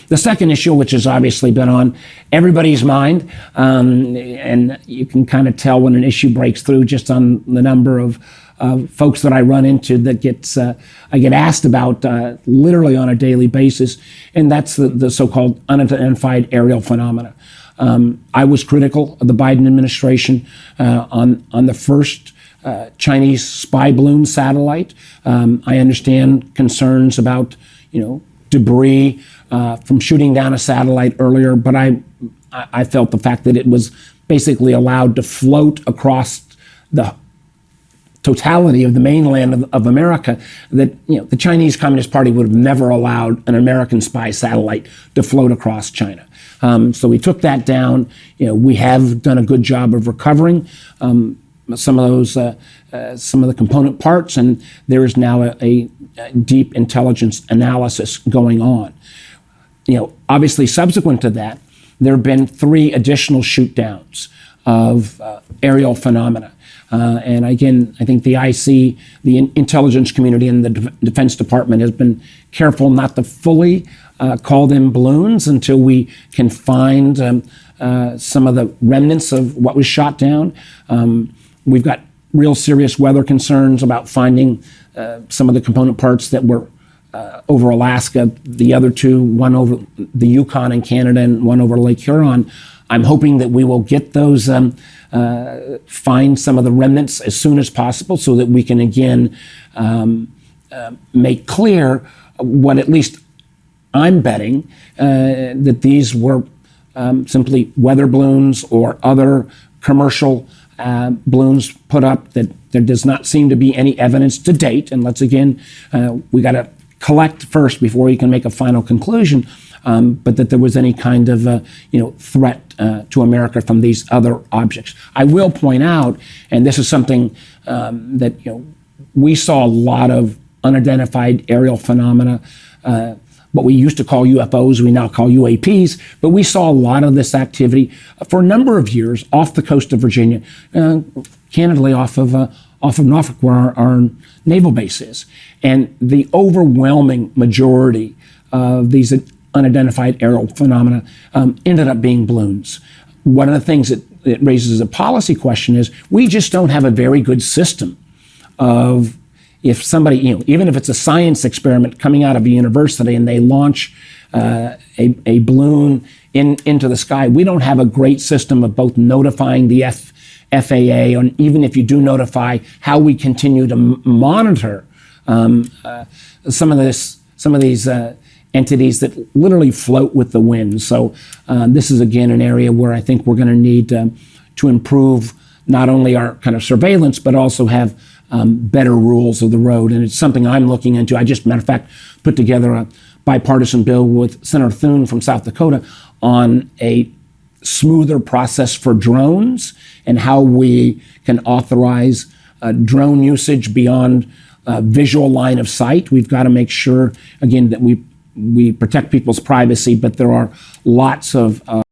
The second issue, which has obviously been on everybody's mind, and you can kind of tell when an issue breaks through just on the number of folks that I run into that I get asked about literally on a daily basis, and that's the so-called unidentified aerial phenomena. I was critical of the Biden administration on the first Chinese spy balloon satellite. I understand concerns about, debris from shooting down a satellite earlier, but I felt the fact that it was basically allowed to float across the totality of the mainland of America, that the Chinese Communist Party would have never allowed an American spy satellite to float across China. So we took that down. We have done a good job of recovering some of those, some of the component parts, and there is now a deep intelligence analysis going on. Obviously, subsequent to that, there have been 3 additional shoot downs of aerial phenomena. And again, I think the IC, the intelligence community, and the Defense Department has been careful not to fully call them balloons until we can find some of the remnants of what was shot down. We've got real serious weather concerns about finding some of the component parts that were over Alaska, the other 2, one over the Yukon in Canada and one over Lake Huron. I'm hoping that we will get those, find some of the remnants as soon as possible so that we can again make clear what at least I'm betting, that these were simply weather balloons or other commercial balloons put up, that there does not seem to be any evidence to date. And let's again, we got to collect first before we can make a final conclusion, but that there was any kind of threat to America from these other objects. I will point out, and this is something that we saw a lot of unidentified aerial phenomena, what we used to call UFOs, we now call UAPs, but we saw a lot of this activity for a number of years off the coast of Virginia, candidly off of Norfolk, where our naval base is. And the overwhelming majority of these unidentified aerial phenomena ended up being balloons. One of the things that it raises a policy question is we just don't have a very good system of, if somebody, even if it's a science experiment coming out of a university and they launch a balloon into the sky, we don't have a great system of both notifying the FAA, and even if you do notify, how we continue to monitor some of these entities that literally float with the wind. So this is again an area where I think we're going to need to improve not only our kind of surveillance, but also have better rules of the road. And it's something I'm looking into. I just, matter of fact, put together a bipartisan bill with Senator Thune from South Dakota on a smoother process for drones and how we can authorize drone usage beyond visual line of sight. We've got to make sure, again, that we protect people's privacy, but there are lots of